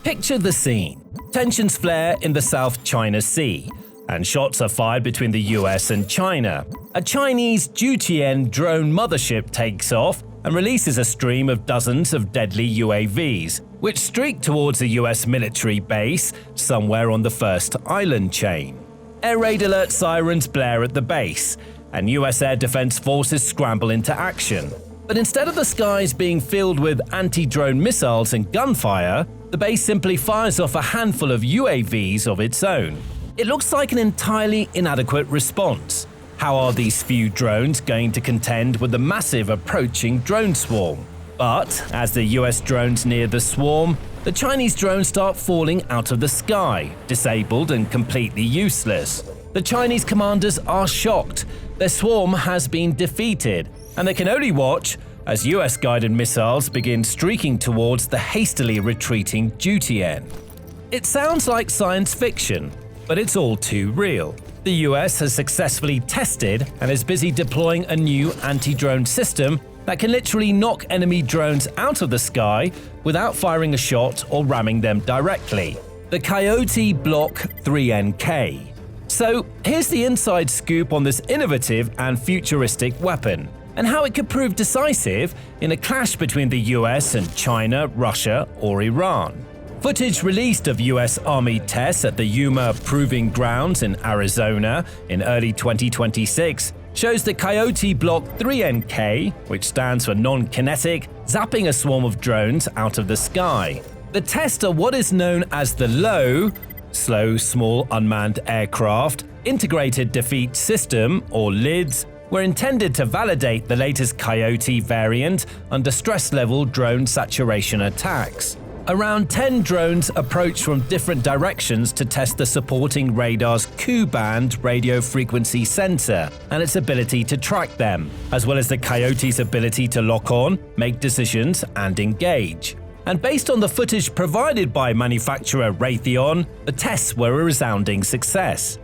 Picture the scene. Tensions flare in the South China Sea, and shots are fired between the US and China. A Chinese Jiutian drone mothership takes off and releases a stream of dozens of deadly UAVs, which streak towards a US military base somewhere on the first island chain. Air raid alert sirens blare at the base, and US air defense forces scramble into action. But instead of the skies being filled with anti-drone missiles and gunfire, the base simply fires off a handful of UAVs of its own. It looks like an entirely inadequate response. How are these few drones going to contend with the massive approaching drone swarm? But as the US drones near the swarm, the Chinese drones start falling out of the sky, disabled and completely useless. The Chinese commanders are shocked. Their swarm has been defeated, and they can only watch as US-guided missiles begin streaking towards the hastily retreating Jiutian. It sounds like science fiction, but it's all too real. The US has successfully tested and is busy deploying a new anti-drone system that can literally knock enemy drones out of the sky without firing a shot or ramming them directly. The Coyote Block 3NK. So here's the inside scoop on this innovative and futuristic weapon, and how it could prove decisive in a clash between the US and China, Russia, or Iran. Footage released of US Army tests at the Yuma Proving Grounds in Arizona in early 2026 shows the Coyote Block 3NK, which stands for Non-kinetic, zapping a swarm of drones out of the sky. The tests are what is known as the LOW, Slow Small Unmanned Aircraft, Integrated Defeat System, or LIDS, were intended to validate the latest Coyote variant under stress-level drone saturation attacks. Around 10 drones approached from different directions to test the supporting radar's Ku-band radio frequency sensor and its ability to track them, as well as the Coyote's ability to lock on, make decisions, and engage. And based on the footage provided by manufacturer Raytheon, the tests were a resounding success.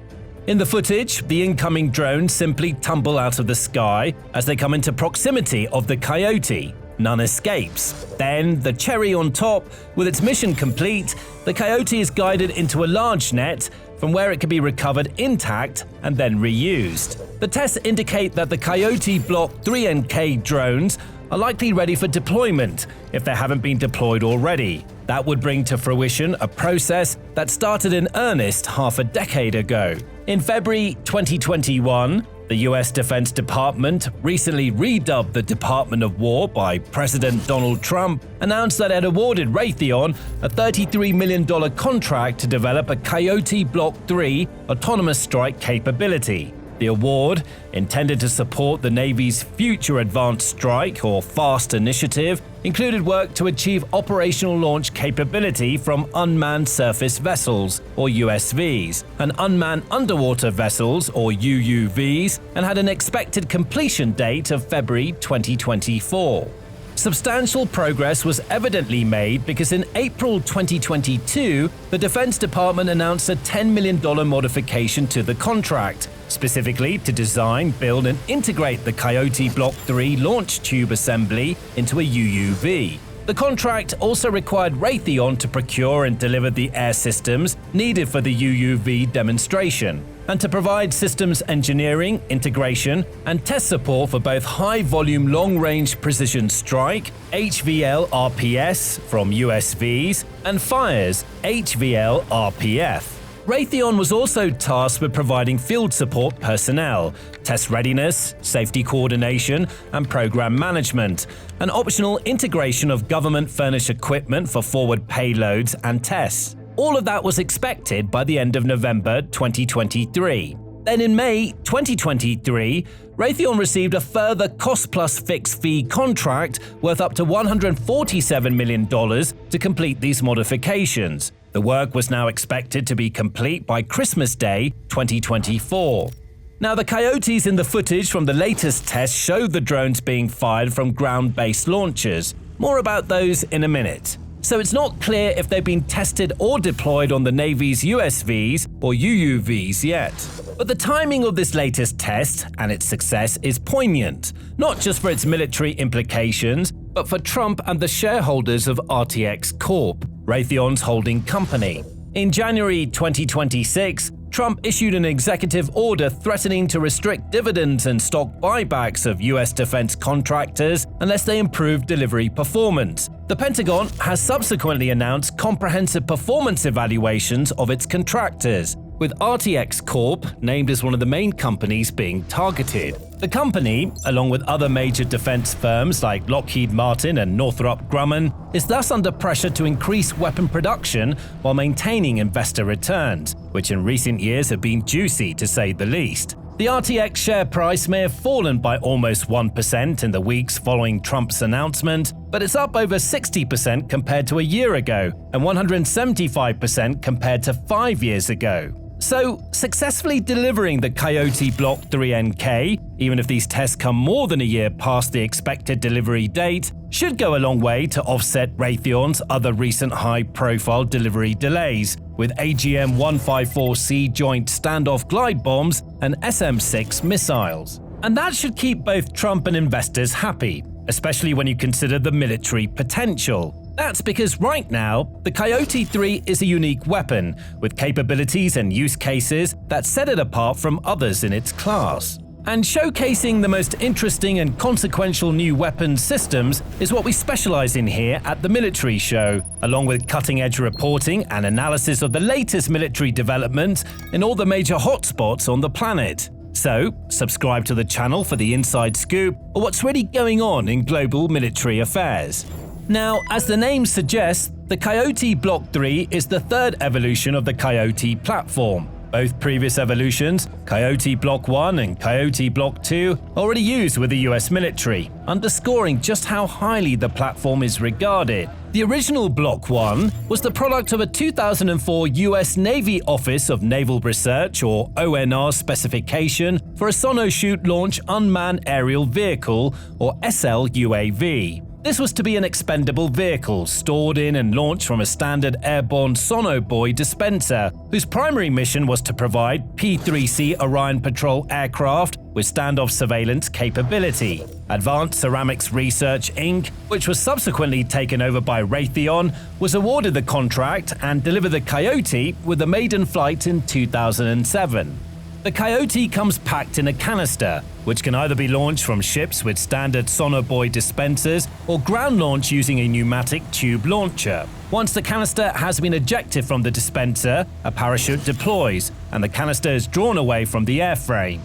In the footage, the incoming drones simply tumble out of the sky as they come into proximity of the Coyote. None escapes. Then, the cherry on top, with its mission complete, the Coyote is guided into a large net from where it can be recovered intact and then reused. The tests indicate that the Coyote Block 3NK drones are likely ready for deployment if they haven't been deployed already. That would bring to fruition a process that started in earnest half a decade ago. In February 2021, the US Defense Department, recently redubbed the Department of War by President Donald Trump, announced that it awarded Raytheon a $33 million contract to develop a Coyote Block 3 autonomous strike capability. The award, intended to support the Navy's Future Advanced Strike or FAST initiative, included work to achieve operational launch capability from unmanned surface vessels, or USVs, and unmanned underwater vessels, or UUVs, and had an expected completion date of February 2024. Substantial progress was evidently made because in April 2022, the Defense Department announced a $10 million modification to the contract, specifically to design, build, and integrate the Coyote Block 3 launch tube assembly into a UUV. The contract also required Raytheon to procure and deliver the air systems needed for the UUV demonstration, and to provide systems engineering, integration, and test support for both high-volume long-range precision strike (HVL RPS) from USVs and fires (HVL RPF). Raytheon was also tasked with providing field support personnel, test readiness, safety coordination, and program management, and optional integration of government-furnished equipment for forward payloads and tests. All of that was expected by the end of November 2023. Then in May 2023, Raytheon received a further cost-plus fixed-fee contract worth up to $147 million to complete these modifications. The work was now expected to be complete by Christmas Day 2024. Now, the Coyotes in the footage from the latest tests showed the drones being fired from ground-based launchers. More about those in a minute. So it's not clear if they've been tested or deployed on the Navy's USVs or UUVs yet. But the timing of this latest test and its success is poignant, not just for its military implications, but for Trump and the shareholders of RTX Corp. Raytheon's holding company. In January 2026, Trump issued an executive order threatening to restrict dividends and stock buybacks of U.S. defense contractors unless they improve delivery performance. The Pentagon has subsequently announced comprehensive performance evaluations of its contractors, with RTX Corp named as one of the main companies being targeted. The company, along with other major defense firms like Lockheed Martin and Northrop Grumman, is thus under pressure to increase weapon production while maintaining investor returns, which in recent years have been juicy to say the least. The RTX share price may have fallen by almost 1% in the weeks following Trump's announcement, but it's up over 60% compared to a year ago and 175% compared to 5 years ago. So, successfully delivering the Coyote Block 3NK, even if these tests come more than a year past the expected delivery date, should go a long way to offset Raytheon's other recent high-profile delivery delays, with AGM-154C Joint Standoff Glide Bombs and SM-6 missiles. And that should keep both Trump and investors happy, especially when you consider the military potential. That's because right now, the Coyote 3 is a unique weapon, with capabilities and use cases that set it apart from others in its class. And showcasing the most interesting and consequential new weapons systems is what we specialize in here at the Military Show, along with cutting-edge reporting and analysis of the latest military developments in all the major hotspots on the planet. So, subscribe to the channel for the inside scoop or what's really going on in global military affairs. Now, as the name suggests, the Coyote Block 3 is the third evolution of the Coyote platform. Both previous evolutions, Coyote Block 1 and Coyote Block 2, already used with the US military, underscoring just how highly the platform is regarded. The original Block 1 was the product of a 2004 US Navy Office of Naval Research or ONR specification for a Sonoshoot Launch Unmanned Aerial Vehicle or SLUAV. This was to be an expendable vehicle stored in and launched from a standard airborne sonobuoy dispenser, whose primary mission was to provide P-3C Orion Patrol aircraft with standoff surveillance capability. Advanced Ceramics Research Inc., which was subsequently taken over by Raytheon, was awarded the contract and delivered the Coyote with a maiden flight in 2007. The Coyote comes packed in a canister, which can either be launched from ships with standard sonobuoy dispensers or ground launch using a pneumatic tube launcher. Once the canister has been ejected from the dispenser, a parachute deploys, and the canister is drawn away from the airframe.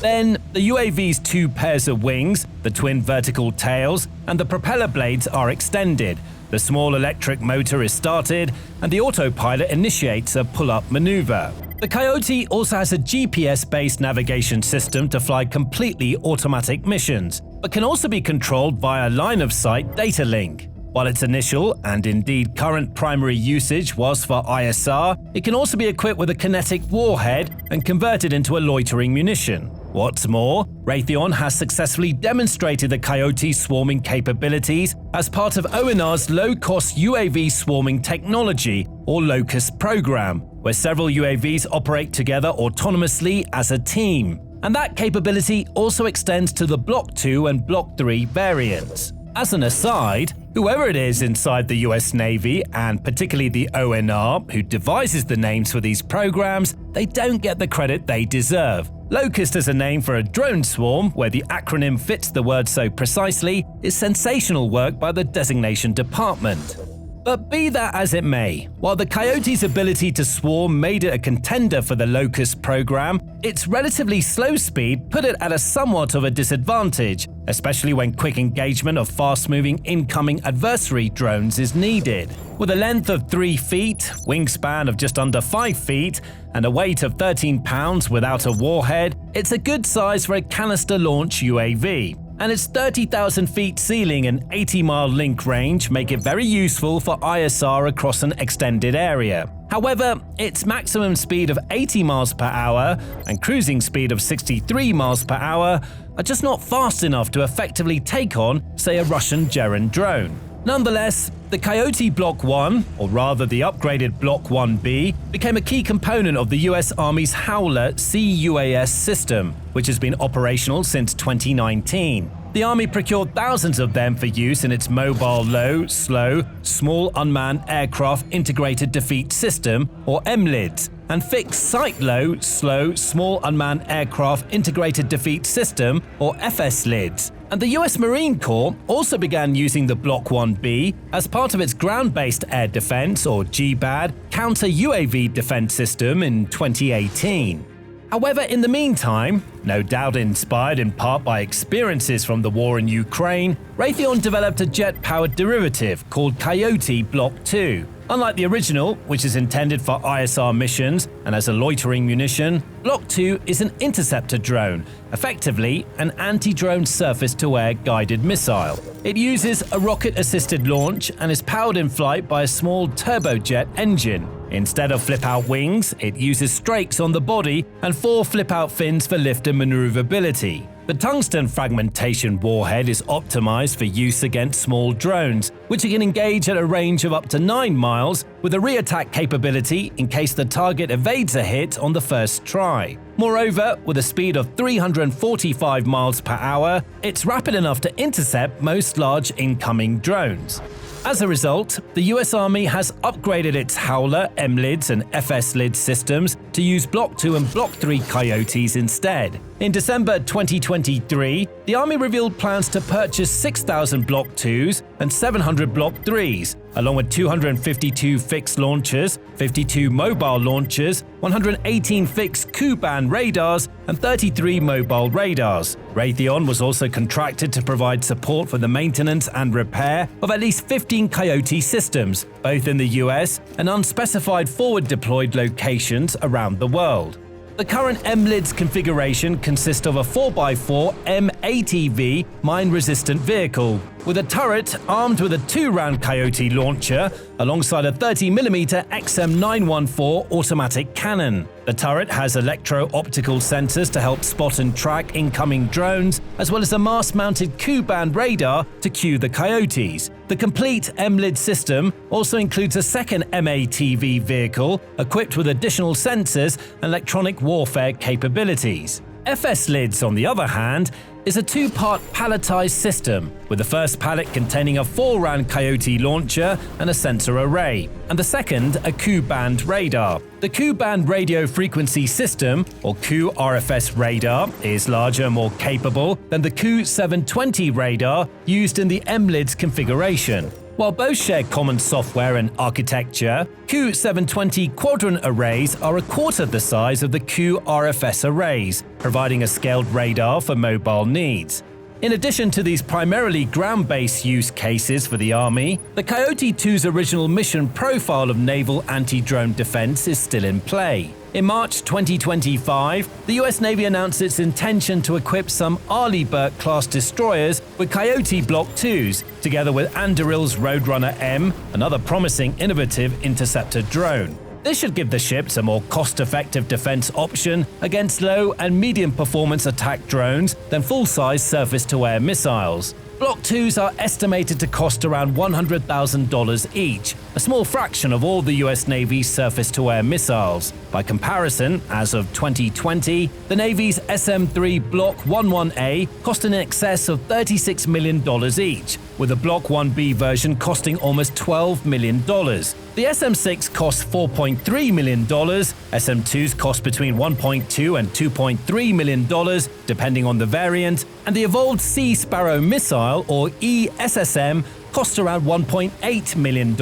Then, the UAV's two pairs of wings, the twin vertical tails, and the propeller blades are extended. The small electric motor is started, and the autopilot initiates a pull-up maneuver. The Coyote also has a GPS-based navigation system to fly completely automatic missions, but can also be controlled via line-of-sight data link. While its initial, and indeed current primary usage was for ISR, it can also be equipped with a kinetic warhead and converted into a loitering munition. What's more, Raytheon has successfully demonstrated the Coyote's swarming capabilities as part of ONR's low-cost UAV swarming technology, or LOCUST program, where several UAVs operate together autonomously as a team. And that capability also extends to the Block 2 and Block 3 variants. As an aside, whoever it is inside the US Navy, and particularly the ONR, who devises the names for these programs, they don't get the credit they deserve. LOCUST as a name for a drone swarm, where the acronym fits the word so precisely, is sensational work by the designation department. But be that as it may, while the Coyote's ability to swarm made it a contender for the LOCUST program, its relatively slow speed put it at a somewhat of a disadvantage, especially when quick engagement of fast-moving incoming adversary drones is needed. With a length of 3 feet, wingspan of just under 5 feet, and a weight of 13 pounds without a warhead, it's a good size for a canister launch UAV. And its 30,000 feet ceiling and 80-mile link range make it very useful for ISR across an extended area. However, its maximum speed of 80 miles per hour and cruising speed of 63 miles per hour are just not fast enough to effectively take on, say, a Russian German drone. Nonetheless, the Coyote Block 1, or rather the upgraded Block 1B, became a key component of the US Army's Howler CUAS system, which has been operational since 2019. The Army procured thousands of them for use in its Mobile Low, Slow, Small Unmanned Aircraft Integrated Defeat System, or MLIDS, and Fixed Site Low, Slow, Small Unmanned Aircraft Integrated Defeat System, or FSLIDS. And the US Marine Corps also began using the Block 1B as part of its Ground-Based Air Defense, or GBAD, counter-UAV defense system in 2018. However, in the meantime, no doubt inspired in part by experiences from the war in Ukraine, Raytheon developed a jet-powered derivative called Coyote Block 2. Unlike the original, which is intended for ISR missions and as a loitering munition, Block 2 is an interceptor drone, effectively an anti-drone surface-to-air guided missile. It uses a rocket-assisted launch and is powered in flight by a small turbojet engine. Instead of flip-out wings, it uses strakes on the body and 4 flip-out fins for lift and maneuverability. The tungsten fragmentation warhead is optimized for use against small drones, which can engage at a range of up to 9 miles, with a re-attack capability in case the target evades a hit on the first try. Moreover, with a speed of 345 miles per hour, it's rapid enough to intercept most large incoming drones. As a result, the US Army has upgraded its Howler, MLIDS, and FSLIDS systems to use Block 2 and Block 3 Coyotes instead. In December 2023, the Army revealed plans to purchase 6,000 Block 2s and 700 Block 3s, along with 252 fixed launchers, 52 mobile launchers, 118 fixed Ku-band radars, and 33 mobile radars. Raytheon was also contracted to provide support for the maintenance and repair of at least 15 Coyote systems, both in the US and unspecified forward-deployed locations around the world. The current MLIDS configuration consists of a 4x4 M-ATV mine-resistant vehicle, with a turret armed with a 2-round Coyote launcher alongside a 30mm XM914 automatic cannon. The turret has electro-optical sensors to help spot and track incoming drones, as well as a mast-mounted Ku-band radar to cue the Coyotes. The complete MLID system also includes a second M-ATV vehicle equipped with additional sensors and electronic warfare capabilities. FSLIDS, on the other hand, is a 2-part palletized system, with the first pallet containing a 4-round Coyote launcher and a sensor array, and the second a Ku-band radar. The Ku-band radio frequency system, or Ku-RFS radar, is larger and more capable than the Ku-720 radar used in the MLIDS configuration. While both share common software and architecture, Ku-720 quadrant arrays are a quarter the size of the Ku-RFS arrays, providing a scaled radar for mobile needs. In addition to these primarily ground-based use cases for the Army, the Coyote 2's original mission profile of naval anti-drone defense is still in play. In March 2025, the US Navy announced its intention to equip some Arleigh-Burke-class destroyers with Coyote Block 2s, together with Anduril's Roadrunner M, another promising innovative interceptor drone. This should give the ships a more cost-effective defense option against low and medium-performance attack drones than full-size surface-to-air missiles. Block 2s are estimated to cost around $100,000 each, a small fraction of all the US Navy's surface-to-air missiles. By comparison, as of 2020, the Navy's SM-3 Block 11A cost in excess of $36 million each, with the Block 1B version costing almost $12 million. The SM-6 costs $4.3 million, SM-2s cost between $1.2 and $2.3 million, depending on the variant, and the evolved Sea Sparrow missile, or ESSM, costs around $1.8 million.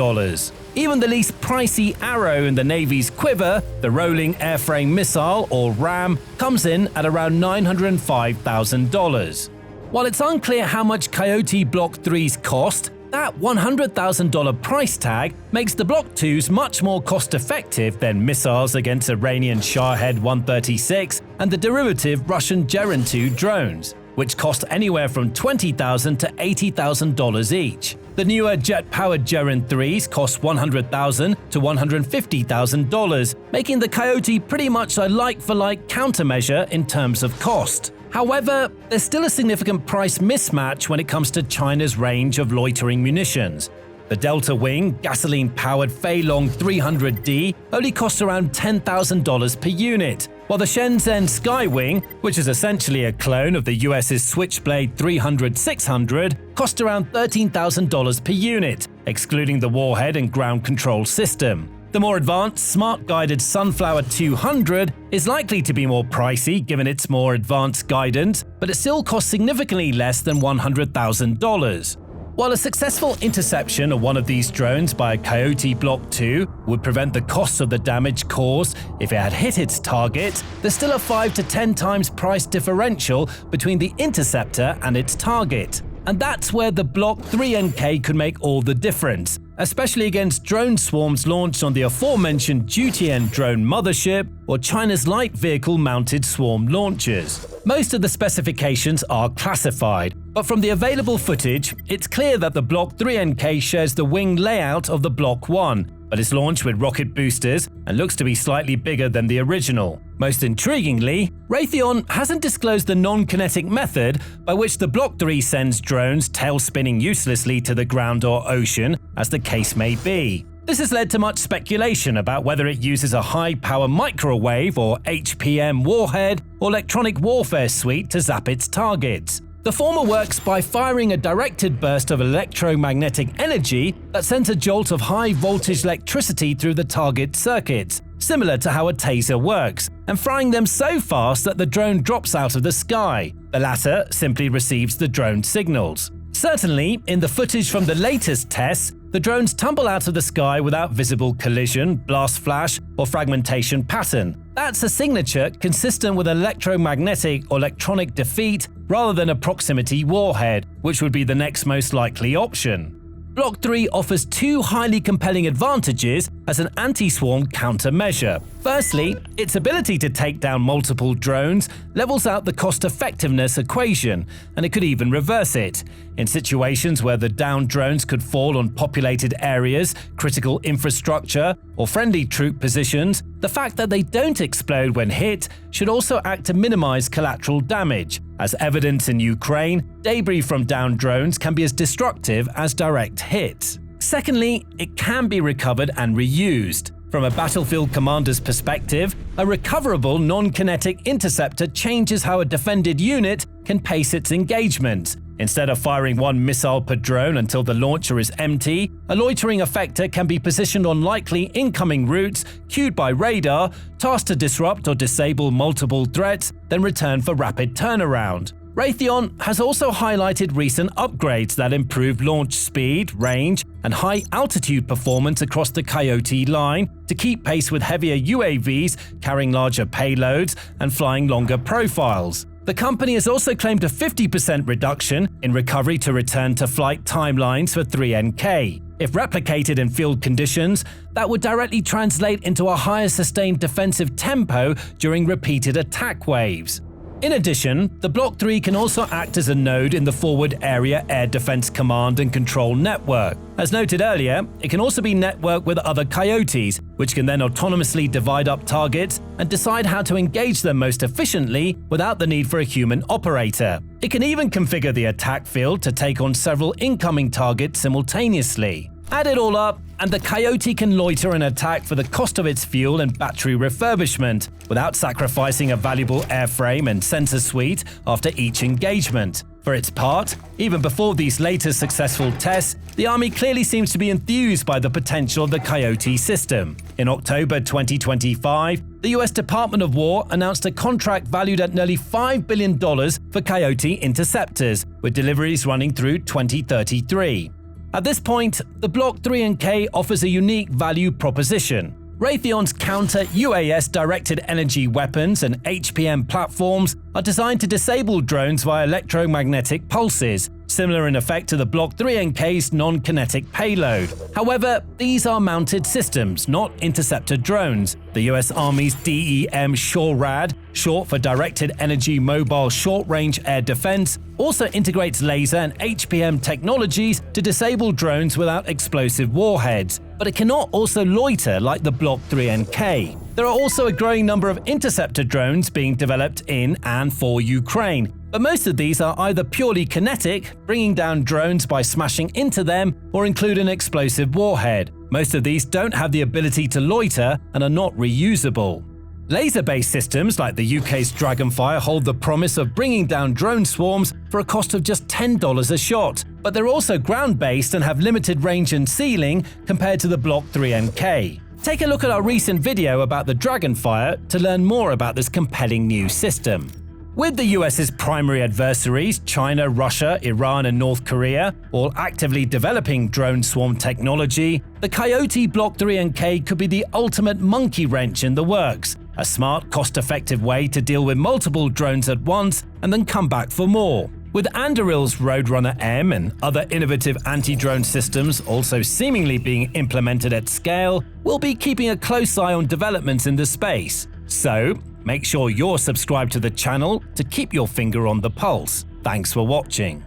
Even the least pricey arrow in the Navy's quiver, the Rolling Airframe Missile, or RAM, comes in at around $905,000. While it's unclear how much Coyote Block 3s cost, that $100,000 price tag makes the Block 2s much more cost-effective than missiles against Iranian Shahed 136 and the derivative Russian Gerin 2 drones, which cost anywhere from $20,000 to $80,000 each. The newer jet-powered Gerin 3s cost $100,000 to $150,000, making the Coyote pretty much a like-for-like countermeasure in terms of cost. However, there's still a significant price mismatch when it comes to China's range of loitering munitions. The Delta Wing gasoline-powered Feilong 300D only costs around $10,000 per unit, while the Shenzhen Skywing, which is essentially a clone of the US's Switchblade 300-600, cost around $13,000 per unit, excluding the warhead and ground control system. The more advanced, smart-guided Sunflower 200 is likely to be more pricey given its more advanced guidance, but it still costs significantly less than $100,000. While a successful interception of one of these drones by a Coyote Block 2 would prevent the cost of the damage caused if it had hit its target, there's still a 5 to 10 times price differential between the interceptor and its target. And that's where the Block 3NK could make all the difference, especially against drone swarms launched on the aforementioned Duty-End drone mothership or China's light vehicle-mounted swarm launchers. Most of the specifications are classified, but from the available footage, it's clear that the Block 3NK shares the wing layout of the Block 1, but is launched with rocket boosters and looks to be slightly bigger than the original. Most intriguingly, Raytheon hasn't disclosed the non-kinetic method by which the Block 3 sends drones tail-spinning uselessly to the ground or ocean, as the case may be. This has led to much speculation about whether it uses a high-power microwave or HPM warhead or electronic warfare suite to zap its targets. The former works by firing a directed burst of electromagnetic energy that sends a jolt of high-voltage electricity through the target circuits, similar to how a taser works, and frying them so fast that the drone drops out of the sky. The latter simply receives the drone signals. Certainly, in the footage from the latest tests, the drones tumble out of the sky without visible collision, blast flash, or fragmentation pattern. That's a signature consistent with electromagnetic or electronic defeat rather than a proximity warhead, which would be the next most likely option. Block 3 offers two highly compelling advantages as an anti-swarm countermeasure. Firstly, its ability to take down multiple drones levels out the cost-effectiveness equation, and it could even reverse it. In situations where the downed drones could fall on populated areas, critical infrastructure, or friendly troop positions, the fact that they don't explode when hit should also act to minimize collateral damage. As evidence in Ukraine, debris from downed drones can be as destructive as direct hits. Secondly, it can be recovered and reused. From a battlefield commander's perspective, a recoverable non-kinetic interceptor changes how a defended unit can pace its engagement. Instead of firing one missile per drone until the launcher is empty, a loitering effector can be positioned on likely incoming routes, cued by radar, tasked to disrupt or disable multiple threats, then return for rapid turnaround. Raytheon has also highlighted recent upgrades that improve launch speed, range, and high-altitude performance across the Coyote line to keep pace with heavier UAVs carrying larger payloads and flying longer profiles. The company has also claimed a 50% reduction in recovery to return to flight timelines for 3NK. If replicated in field conditions, that would directly translate into a higher sustained defensive tempo during repeated attack waves. In addition, the Block 3 can also act as a node in the Forward Area Air Defense Command and Control network. As noted earlier, it can also be networked with other Coyotes, which can then autonomously divide up targets and decide how to engage them most efficiently without the need for a human operator. It can even configure the attack field to take on several incoming targets simultaneously. Add it all up, and the Coyote can loiter and attack for the cost of its fuel and battery refurbishment, without sacrificing a valuable airframe and sensor suite after each engagement. For its part, even before these latest successful tests, the Army clearly seems to be enthused by the potential of the Coyote system. In October 2025, the US Department of War announced a contract valued at nearly $5 billion for Coyote interceptors, with deliveries running through 2033. At this point, the Block 3NK offers a unique value proposition. Raytheon's counter-UAS directed energy weapons and HPM platforms are designed to disable drones via electromagnetic pulses, similar in effect to the Block 3NK's non-kinetic payload. However, these are mounted systems, not interceptor drones. The US Army's DEM SHORAD, short for Directed Energy Mobile Short-Range Air Defense, also integrates laser and HPM technologies to disable drones without explosive warheads, but it cannot also loiter like the Block 3NK. There are also a growing number of interceptor drones being developed in and for Ukraine, but most of these are either purely kinetic, bringing down drones by smashing into them, or include an explosive warhead. Most of these don't have the ability to loiter and are not reusable. Laser-based systems like the UK's Dragonfire hold the promise of bringing down drone swarms for a cost of just $10 a shot, but they're also ground-based and have limited range and ceiling compared to the Block 3MK. Take a look at our recent video about the Dragonfire to learn more about this compelling new system. With the US's primary adversaries, China, Russia, Iran and North Korea, all actively developing drone swarm technology, the Coyote Block 3MK could be the ultimate monkey wrench in the works, a smart, cost-effective way to deal with multiple drones at once and then come back for more. With Anduril's Roadrunner M and other innovative anti-drone systems also seemingly being implemented at scale, we'll be keeping a close eye on developments in the space. So, make sure you're subscribed to the channel to keep your finger on the pulse. Thanks for watching.